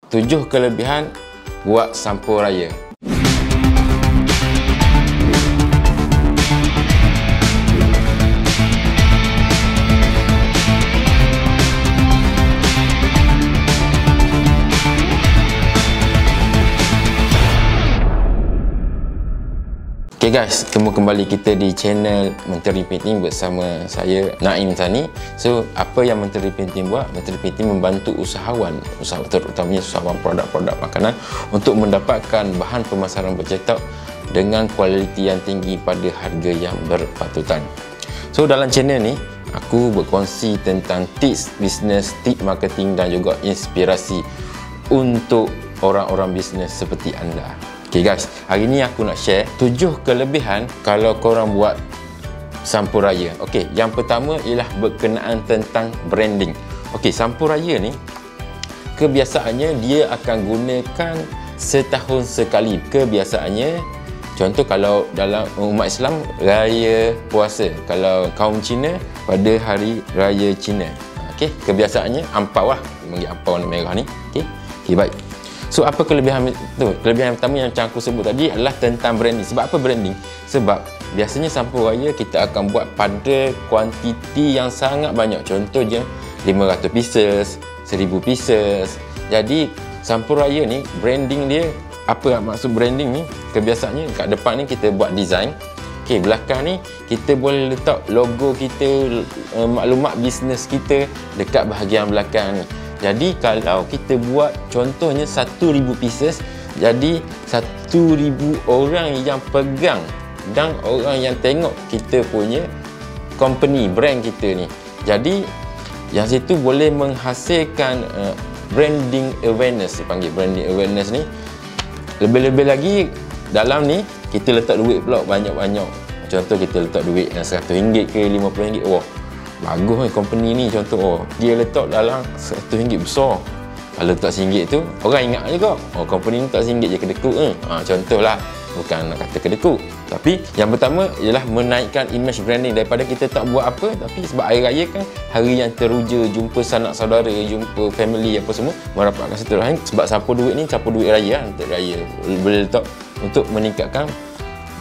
7 kelebihan buat sampul raya. Okay guys, ketemu kembali kita di channel Menteri Painting bersama saya Naim Tani. So, apa yang Menteri Painting buat? Menteri Painting membantu usahawan terutamanya usahawan produk-produk makanan untuk mendapatkan bahan pemasaran bercetak dengan kualiti yang tinggi pada harga yang berpatutan. So, dalam channel ni aku berkongsi tentang tips bisnes, tips marketing dan juga inspirasi untuk orang-orang bisnes seperti anda. Okay guys, hari ni aku nak share 7 kelebihan kalau korang buat sampul raya. Okay, yang pertama ialah berkenaan tentang branding. Okay, sampul raya ni kebiasaannya dia akan gunakan setahun sekali. Kebiasaannya, contoh kalau dalam umat Islam, raya puasa. Kalau kaum Cina, pada hari raya Cina. Okay, kebiasaannya ampau lah. Dia panggil ampau warna merah ni. Okay, baik. So, apa kelebihan tu? Kelebihan pertama yang macam aku sebut tadi adalah tentang branding. Sebab apa branding? Sebab biasanya sampul raya kita akan buat pada kuantiti yang sangat banyak. Contohnya 500 pieces, 1000 pieces. Jadi sampul raya ni branding dia, apa maksud branding ni? Kebiasaannya kat depan ni kita buat design. Okey, belakang ni kita boleh letak logo kita, maklumat bisnes kita dekat bahagian belakang ni. Jadi kalau kita buat contohnya 1000 pieces, jadi 1000 orang yang pegang dan orang yang tengok kita punya company, brand kita ni. Jadi yang situ boleh menghasilkan branding awareness, dipanggil branding awareness ni. Lebih-lebih lagi dalam ni kita letak duit pula banyak-banyak. Contoh kita letak duit RM100 ke RM50. Wah, bagus ni company ni, contoh dia letak dalam RM100 besar. Kalau letak RM1 tu orang ingat juga, company ni letak RM1 je kedekut. Contohlah, bukan nak kata kedekut, tapi yang pertama ialah menaikkan image branding. Daripada kita tak buat apa, tapi sebab hari raya kan hari yang teruja, jumpa sanak saudara, jumpa family apa semua, merapatkan silaturahim. Sebab sampul duit ni sampul duit raya, untuk raya boleh letak untuk meningkatkan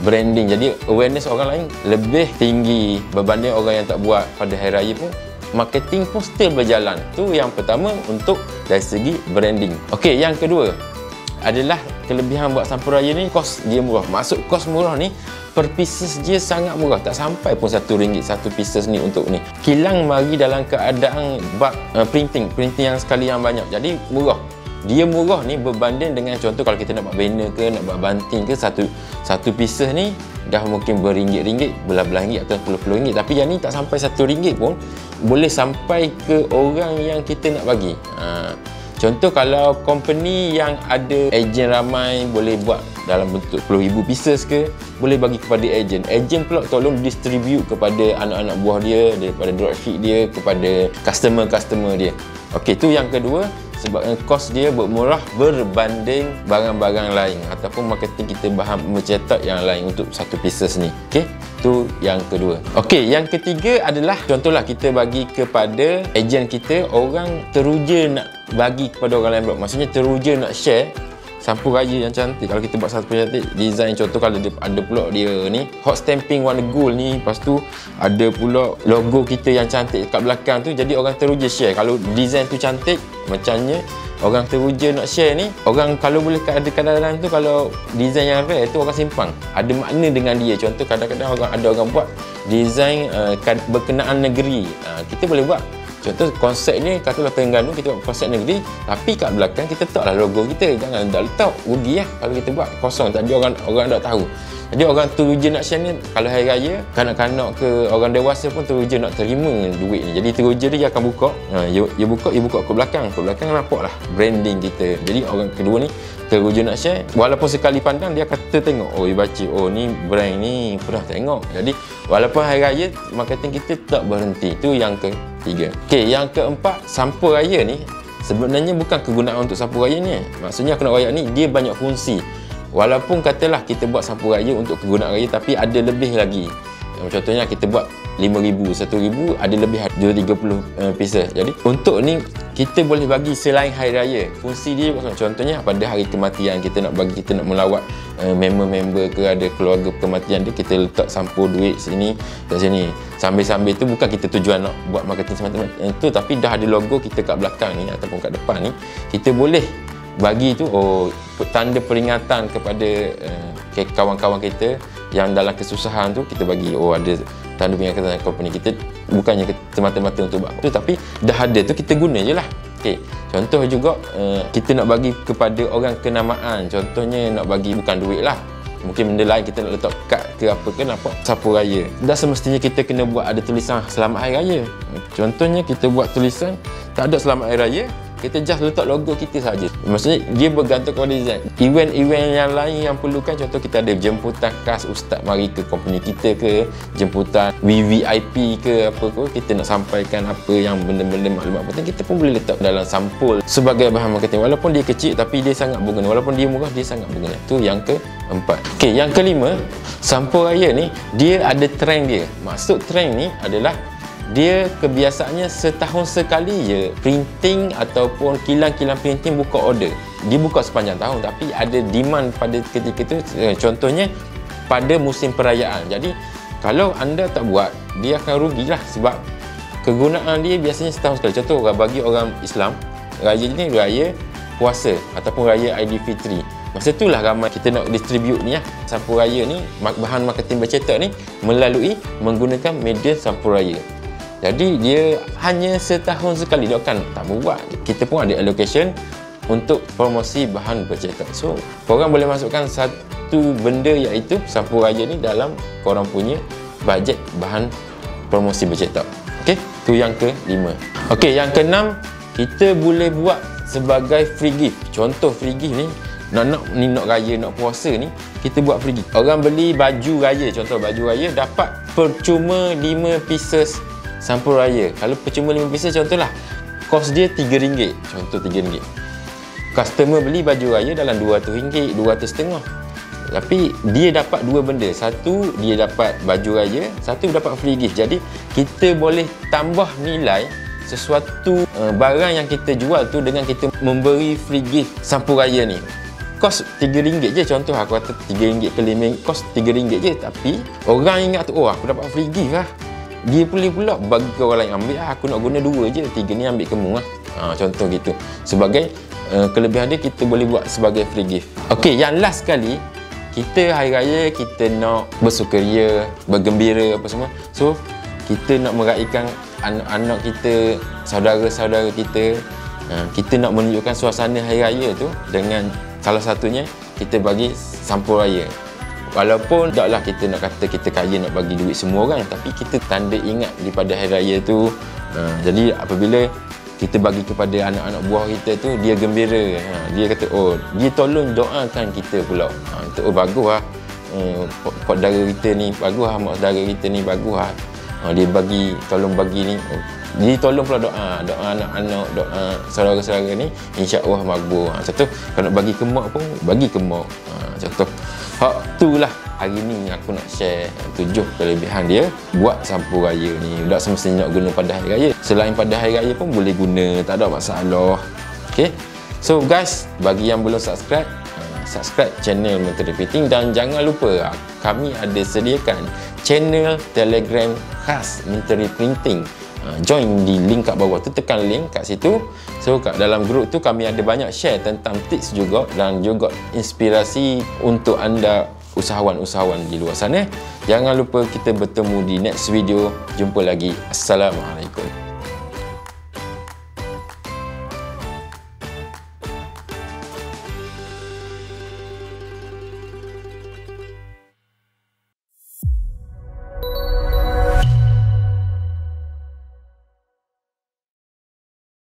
branding. Jadi awareness orang lain lebih tinggi berbanding orang yang tak buat pada hari raya pun. Marketing pun still berjalan. Tu yang pertama untuk dari segi branding. Okey, yang kedua adalah kelebihan buat sampul raya ni, kos dia murah. Maksud kos murah ni, per pieces dia sangat murah. Tak sampai pun RM1 satu pieces ni untuk ni. Kilang mari dalam keadaan bak printing yang sekali yang banyak. Jadi murah. Dia murah ni berbanding dengan contoh kalau kita nak buat banner ke, nak buat banting ke, satu pieces ni dah mungkin beringgit-ringgit, belah-belah ringgit atau puluh-puluh ringgit. Tapi yang ni tak sampai RM1 pun boleh sampai ke orang yang kita nak bagi. Contoh kalau company yang ada ejen ramai, boleh buat dalam bentuk 10,000 pieces ke, boleh bagi kepada ejen. Ejen pula tolong distribute kepada anak-anak buah dia, daripada dropship dia, kepada customer-customer dia. Okey, tu yang kedua. Sebab kos dia bermurah berbanding barang-barang lain ataupun marketing kita bahan mencetak yang lain untuk satu pieces ni. Okey, tu yang kedua. Okey, yang ketiga adalah contohlah kita bagi kepada ejen kita, orang teruja nak bagi kepada orang lain pula. Maksudnya teruja nak share sampul raya yang cantik. Kalau kita buat sampul cantik, design contoh kalau ada pula dia ni hot stamping warna gold ni, lepas tu ada pula logo kita yang cantik kat belakang tu, jadi orang teruja share. Kalau design tu cantik macamnya, orang teruja nak share ni, orang kalau boleh ada kadang-kadang tu kalau design yang rare tu orang simpan, ada makna dengan dia. Contoh kadang-kadang ada orang buat design berkenaan negeri, kita boleh buat. Contoh konsep ni katalah Terengganu, kita buat konsep negeri, tapi kat belakang kita letaklah logo kita. Jangan dah letak, rugi lah kalau kita buat kosong, tadi orang tak tahu. Jadi orang teruja nak share ni, kalau hari raya, kanak-kanak ke orang dewasa pun teruja nak terima duit ni. Jadi teruja dia akan buka, dia buka ke belakang nampak lah branding kita. Jadi orang kedua ni teruja nak share, walaupun sekali pandang dia akan tertengok, dia baca, ni brand ni pernah tengok. Jadi walaupun hari raya, marketing kita tak berhenti. Itu yang ketiga. Okey, yang keempat, sampul raya ni sebenarnya bukan kegunaan untuk sampul raya ni. Maksudnya sampul raya ni dia banyak fungsi. Walaupun katalah kita buat sampul raya untuk kegunaan raya, tapi ada lebih lagi. Contohnya kita buat 5,000, 1,000, ada lebih 230 pieces. Jadi untuk ni kita boleh bagi selain hari raya. Fungsi dia contohnya pada hari kematian kita nak bagi, kita nak melawat member-member ke, ada keluarga kematian dia, kita letak sampul duit sini kat sini. Sambil-sambil tu bukan kita tujuan nak buat marketing semata-mata itu, tapi dah ada logo kita kat belakang ni ataupun kat depan ni, kita boleh bagi tu tanda peringatan kepada kawan-kawan kita yang dalam kesusahan tu, kita bagi ada tanda peringatan company kita, bukannya semata-mata untuk buat tu, tapi dah ada tu kita guna je lah. Okay. Contoh juga kita nak bagi kepada orang kenamaan, contohnya nak bagi bukan duit lah, mungkin benda lain, kita nak letak kad ke apa ke, nampak sapu raya, dah semestinya kita kena buat ada tulisan selamat hari raya. Contohnya kita buat tulisan tak ada selamat hari raya, kita just letak logo kita saja. Maksudnya dia bergantung kepada design. Event-event yang lain yang perlukan, contoh kita ada jemputan khas ustaz mari ke company kita ke, jemputan VVIP ke apa ke, kita nak sampaikan apa yang benda-benda maklumat penting, kita pun boleh letak dalam sampul sebagai bahan marketing. Walaupun dia kecil tapi dia sangat berguna, walaupun dia murah dia sangat berguna. Itu yang keempat. Okey, yang kelima, sampul raya ni dia ada trend dia. Maksud trend ni adalah dia kebiasaannya setahun sekali je printing ataupun kilang-kilang printing buka order. Dia buka sepanjang tahun tapi ada demand pada ketika tu, contohnya pada musim perayaan. Jadi kalau anda tak buat, dia akan rugilah sebab kegunaan dia biasanya setahun sekali. Contoh bagi orang Islam, raya ni raya puasa ataupun raya Aidilfitri. Masa itulah ramai kita nak distribute ni sampul raya ni, bahan marketing bercetak ni melalui menggunakan media sampul raya. Jadi dia hanya setahun sekali, dia akan tak buat. Kita pun ada allocation untuk promosi bahan bercetak. So korang boleh masukkan satu benda iaitu sampul raya ni dalam korang punya bajet bahan promosi bercetak. Okey, tu yang ke-5. Okey, yang ke-6, kita boleh buat sebagai free gift. Contoh free gift ni, nak raya, nak puasa ni, kita buat free gift. Orang beli baju raya, contoh baju raya, dapat percuma 5 pieces sampul raya. Kalau percuma 5 pieces, contohlah kos dia RM3, contoh RM3. Customer beli baju raya dalam RM200, RM200.5. Tapi dia dapat dua benda. Satu, dia dapat baju raya, satu dapat free gift. Jadi kita boleh tambah nilai sesuatu barang yang kita jual tu dengan kita memberi free gift sampul raya ni. Kos RM3 je, contoh aku kata RM3 ke RM5, kos RM3 je, tapi orang ingat tu, aku dapat free gift lah. Dia boleh pula bagi ke orang lain, ambil aku nak guna 2 je, 3 ni ambil kamu lah. Contoh gitu. Sebagai kelebihan dia, kita boleh buat sebagai free gift. Okey, yang last sekali, kita hari raya kita nak bersukaria, bergembira apa semua. So kita nak meraihkan anak-anak kita, saudara-saudara kita, kita nak menunjukkan suasana hari raya tu dengan salah satunya kita bagi sampul raya. Walaupun taklah kita nak kata kita kaya nak bagi duit semua orang, tapi kita tanda ingat daripada hari raya tu. Jadi apabila kita bagi kepada anak-anak buah kita tu, dia gembira. Dia kata, dia tolong doakan kita pula. Bagus lah. Pak saudara kita ni bagus lah, mak saudara kita ni bagus lah. Dia bagi, tolong bagi ni. Dia tolong pula doa anak-anak, doa saudara-saudara ni, insya-Allah makbul. Contoh kalau nak bagi ke mak pun bagi ke mak. Contoh itulah hari ni aku nak share 7 kelebihan dia buat sampul raya ni. Tak semestinya nak guna pada hari raya, selain pada hari raya pun boleh guna, tak ada masalah. Okay, so guys, bagi yang belum subscribe, subscribe channel Menteri Printing, dan jangan lupa kami ada sediakan channel Telegram khas Menteri Printing. Join di link kat bawah tu, tekan link kat situ. So kat dalam grup tu kami ada banyak share tentang tips juga dan juga inspirasi untuk anda usahawan-usahawan di luar sana. Jangan lupa kita bertemu di next video. Jumpa lagi. Assalamualaikum.